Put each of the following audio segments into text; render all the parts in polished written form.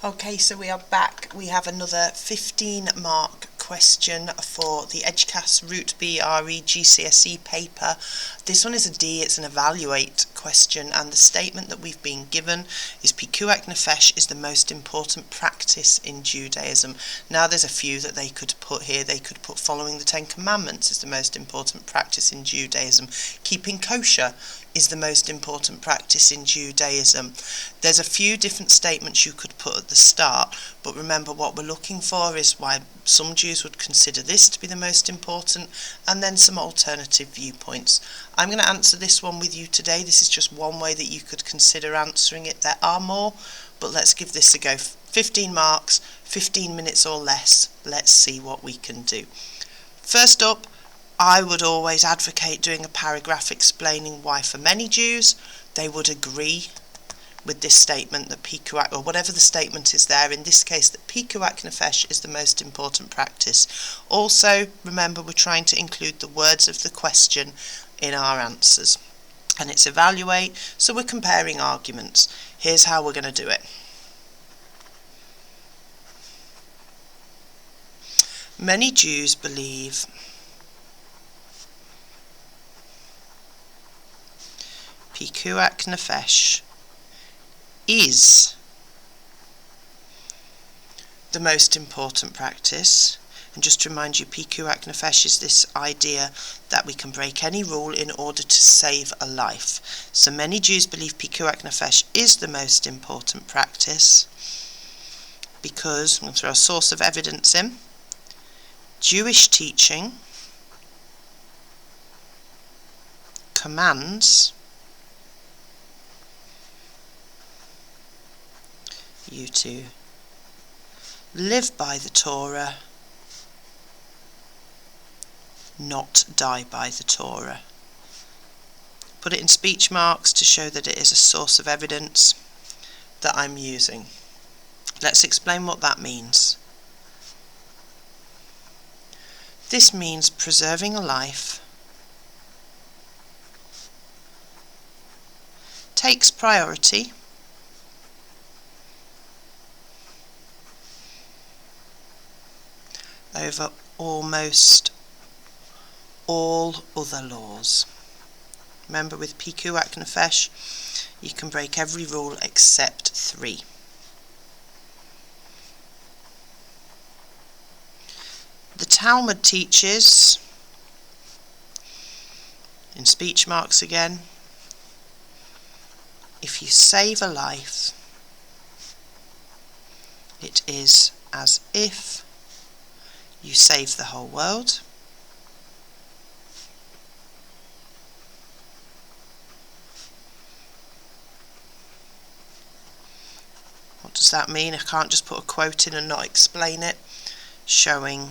Okay, so we are back. We have another 15-mark question for the Eduqas Route B RE GCSE paper. This one is a D, it's an evaluate question, and the statement that we've been given is Pikuach Nefesh is the most important practice in Judaism. Now there's a few that they could put here. They could put following the Ten Commandments is the most important practice in Judaism. Keeping kosher is the most important practice in Judaism. There's a few different statements you could put at the start, but remember what we're looking for is why some Jews would consider this to be the most important, and then some alternative viewpoints. I'm going to answer this one with you today. This is just one way that you could consider answering it. There are more, but let's give this a go. 15 marks, 15 minutes or less. Let's see what we can do. First up, I would always advocate doing a paragraph explaining why for many Jews they would agree with this statement that Pikuach, or whatever the statement is there, in this case that Pikuach Nefesh is the most important practice. Also, remember we're trying to include the words of the question in our answers. And it's evaluate, so we're comparing arguments. Here's how we're going to do it. Many Jews believe Pikuach Nefesh is the most important practice. And just to remind you, Pikuach Nefesh is this idea that we can break any rule in order to save a life. So many Jews believe Pikuach Nefesh is the most important practice because, I'm going to throw a source of evidence in, Jewish teaching commands you to live by the Torah, not die by the Torah. Put it in speech marks to show that it is a source of evidence that I'm using. Let's explain what that means. This means preserving a life takes priority over almost all other laws. Remember, with Pikuach Nefesh, you can break every rule except 3. The Talmud teaches, in speech marks again, if you save a life, it is as if you save the whole world. What does that mean? I can't just put a quote in and not explain it, showing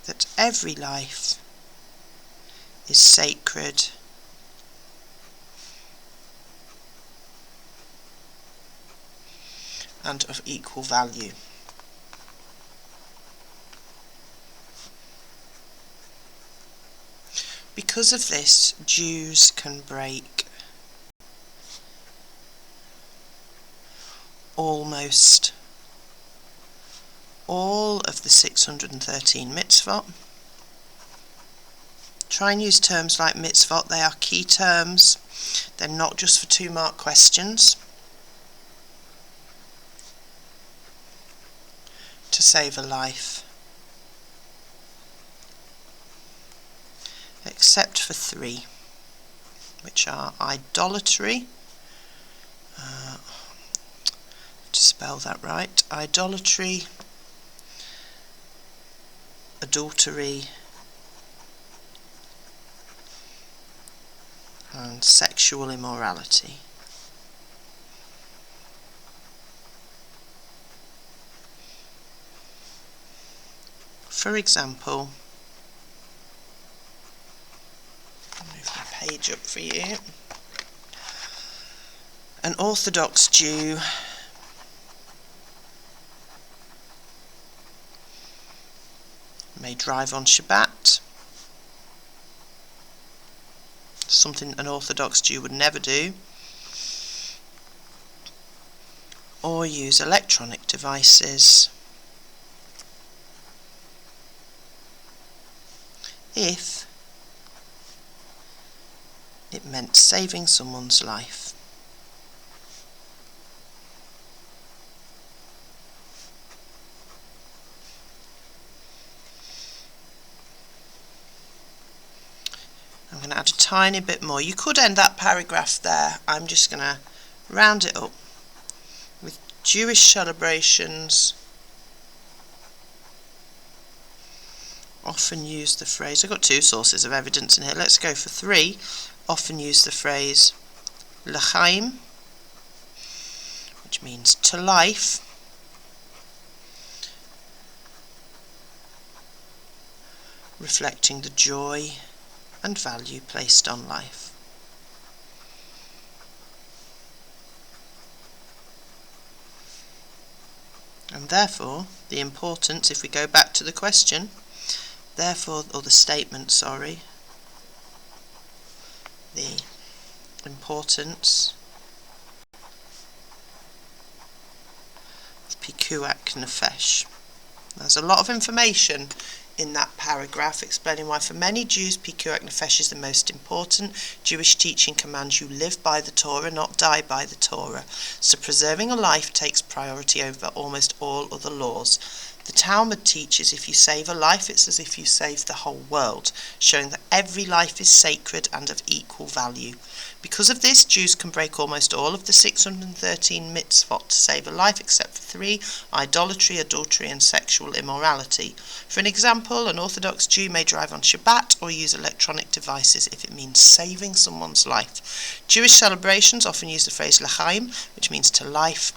that every life is sacred and of equal value. Because of this, Jews can break almost all of the 613 mitzvot. Try and use terms like mitzvot. They are key terms. They're not just for 2-mark questions. To save a life, except for 3, which are idolatry, to spell that right, idolatry, adultery, and sexual immorality. For example, I'll move my page up for you. An Orthodox Jew may drive on Shabbat, something an Orthodox Jew would never do. or use electronic devices if it meant saving someone's life. I'm going to add a tiny bit more. You could end that paragraph there. I'm just going to round it up. With Jewish celebrations often use the phrase, I've got 2 sources of evidence in here, let's go for 3, often use the phrase l'chaim, which means to life, reflecting the joy and value placed on life. And therefore, the importance, if we go back to the question, therefore, or the statement, sorry, the importance of Pikuach Nefesh. There's a lot of information in that paragraph explaining why for many Jews Pikuach Nefesh is the most important. Jewish teaching commands you live by the Torah, not die by the Torah. So preserving a life takes priority over almost all other laws. The Talmud teaches if you save a life, it's as if you save the whole world, showing that every life is sacred and of equal value. Because of this, Jews can break almost all of the 613 mitzvot to save a life except for 3, idolatry, adultery and sexual immorality. For an example, an Orthodox Jew may drive on Shabbat or use electronic devices if it means saving someone's life. Jewish celebrations often use the phrase l'chaim, which means to life,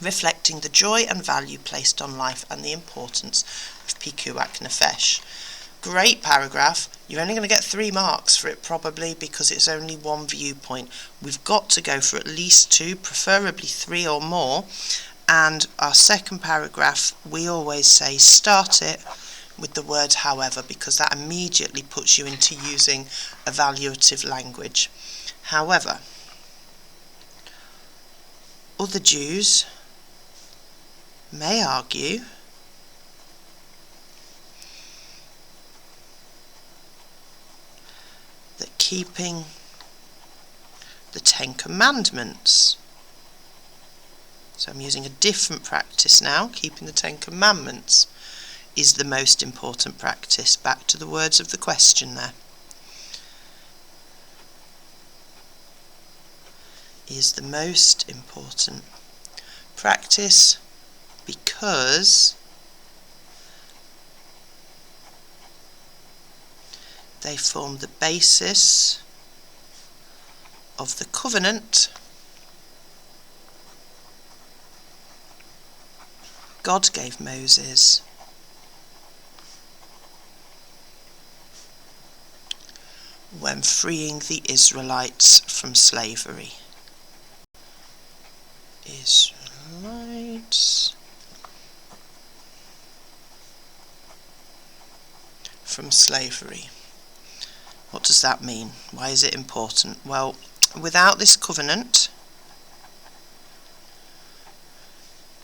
reflecting the joy and value placed on life and the importance of Pikuach Nefesh. Great paragraph. You're only going to get 3 marks for it probably because it's only one viewpoint. We've got to go for at least 2, preferably 3 or more. And our second paragraph, we always say start it with the word however, because that immediately puts you into using evaluative language. However, other Jews may argue that keeping the 10 Commandments, so I'm using a different practice now, keeping the 10 Commandments is the most important practice. Back to the words of the question there. Is the most important practice because they form the basis of the covenant God gave Moses when freeing the Israelites from slavery. Israelites from slavery. What does that mean? Why is it important? Well, without this covenant,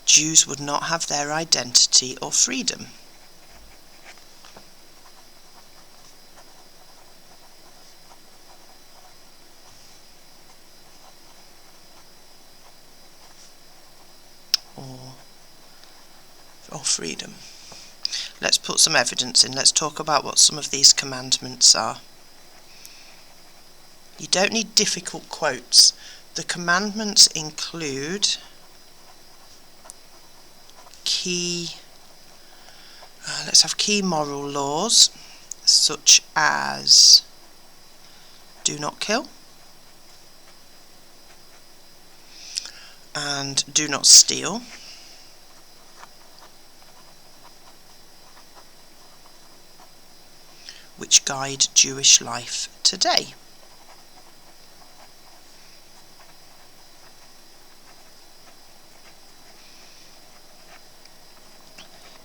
Jews would not have their identity or freedom. Or freedom. Let's put some evidence in. Let's talk about what some of these commandments are. You don't need difficult quotes. The commandments include let's have key moral laws, such as do not kill and do not steal, which guide Jewish life today.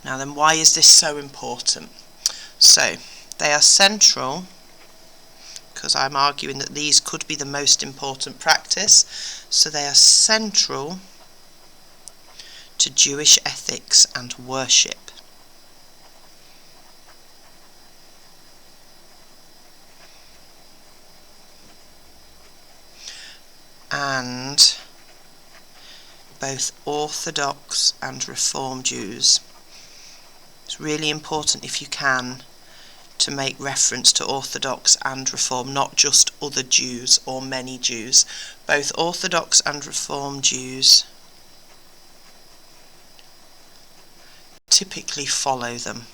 Now then, why is this so important? So, they are central, because I'm arguing that these could be the most important practice, so they are central to Jewish ethics and worship. And both Orthodox and Reform Jews. It's really important, if you can, to make reference to Orthodox and Reform, not just other Jews or many Jews. Both Orthodox and Reform Jews typically follow them.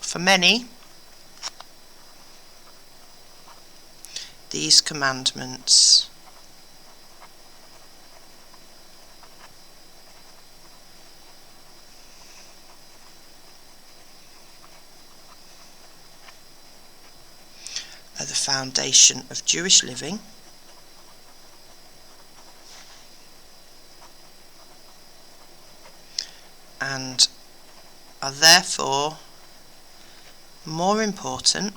For many, these commandments are the foundation of Jewish living, and are therefore more important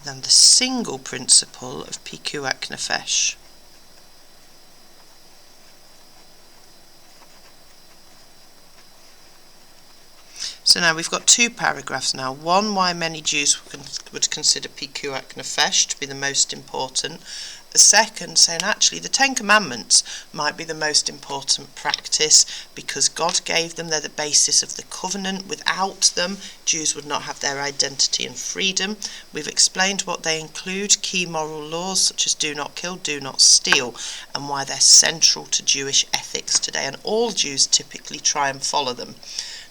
than the single principle of Pikuach Nefesh. So now we've got two paragraphs now. One, why many Jews would consider Pikuach Nefesh to be the most important. The second, saying actually the Ten Commandments might be the most important practice because God gave them. They're the basis of the covenant. Without them, Jews would not have their identity and freedom. We've explained what they include, key moral laws such as do not kill, do not steal, and why they're central to Jewish ethics today, and all Jews typically try and follow them.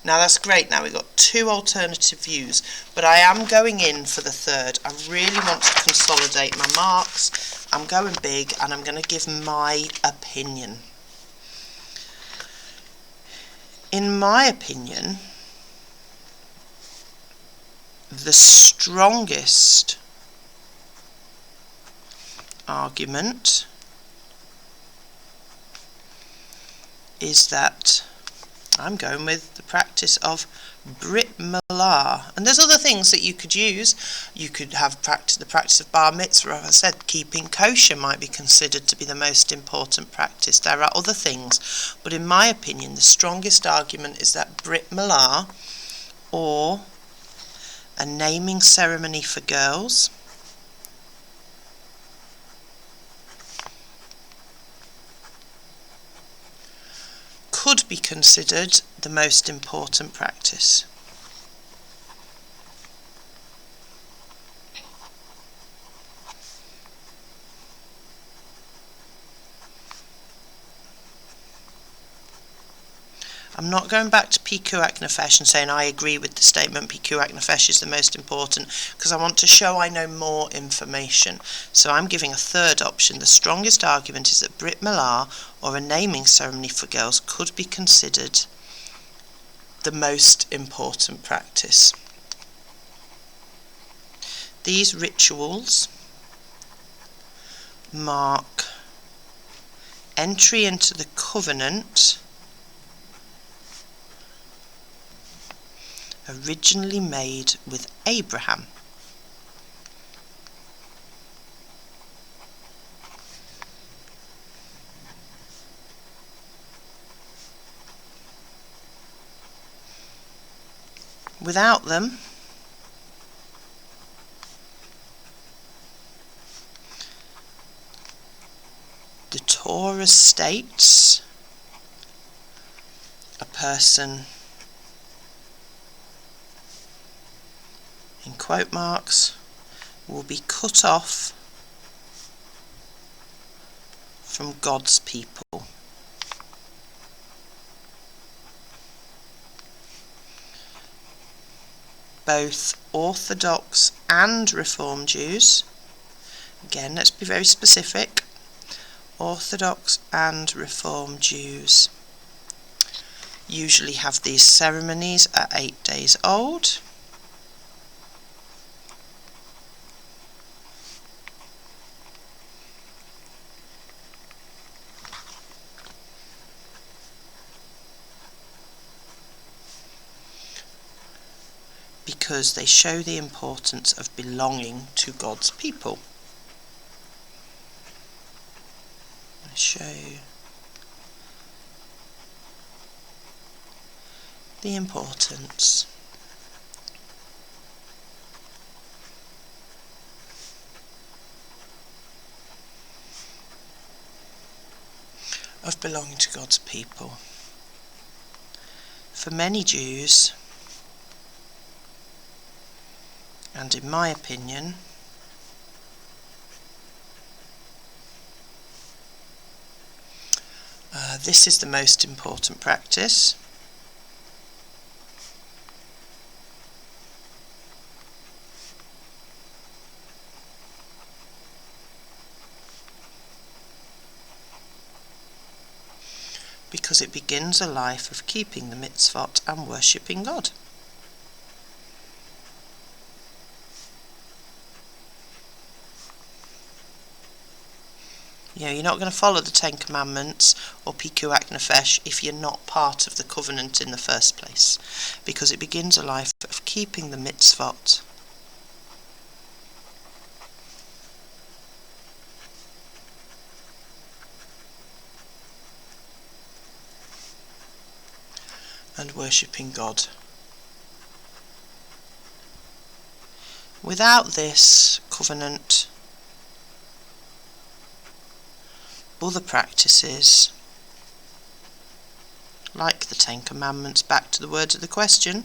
Now that's great. Now we've got two alternative views, but I am going in for the third. I really want to consolidate my marks. I'm going big and I'm going to give my opinion. In my opinion, the strongest argument is that I'm going with the practice of Brit Milah. And there's other things that you could use. You could have the practice of bar mitzvah. As I said, keeping kosher might be considered to be the most important practice. There are other things. But in my opinion, the strongest argument is that Brit Milah, or a naming ceremony for girls, could be considered the most important practice. I'm not going back to Pikuach Nefesh and saying I agree with the statement Pikuach Nefesh is the most important, because I want to show I know more information. So I'm giving a third option. The strongest argument is that Brit Milah, or a naming ceremony for girls, could be considered the most important practice. These rituals mark entry into the covenant originally made with Abraham. Without them, the Torah states a person, in quote marks, will be cut off from God's people. Both Orthodox and Reform Jews, again let's be very specific, Orthodox and Reform Jews usually have these ceremonies at 8 days old. because they show the importance of belonging to God's people. They show the importance of belonging to God's people. For many Jews, and in my opinion, this is the most important practice. Because it begins a life of keeping the mitzvot and worshipping God. You know, you're not going to follow the Ten Commandments or Pikuach Nefesh if you're not part of the covenant in the first place, because it begins a life of keeping the mitzvot. And worshipping God. Without this covenant, other practices, like the Ten Commandments, back to the words of the question,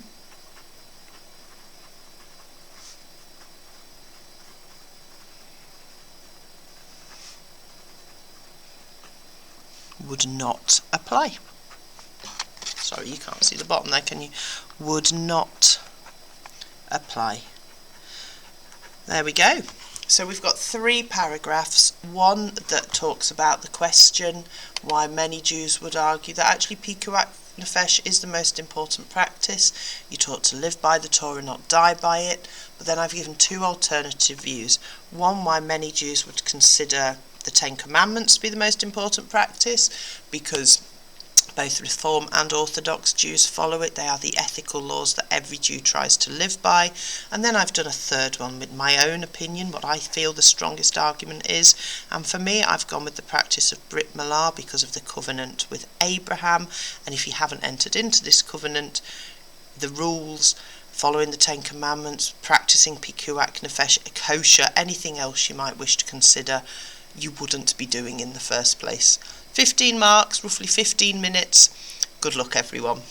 would not apply. Sorry, you can't see the bottom there, can you? Would not apply. There we go. So we've got 3 paragraphs. One that talks about the question, why many Jews would argue that actually Pikuach Nefesh is the most important practice. You're taught to live by the Torah, not die by it. But then I've given 2 alternative views. One, why many Jews would consider the Ten Commandments to be the most important practice, because both Reform and Orthodox Jews follow it. They are the ethical laws that every Jew tries to live by. And then I've done a 3rd one with my own opinion, what I feel the strongest argument is. And for me, I've gone with the practice of Brit Milah because of the covenant with Abraham. And if you haven't entered into this covenant, the rules, following the Ten Commandments, practicing Pikuach Nefesh, kosher, anything else you might wish to consider, you wouldn't be doing in the first place. 15 marks, roughly 15 minutes. Good luck, everyone.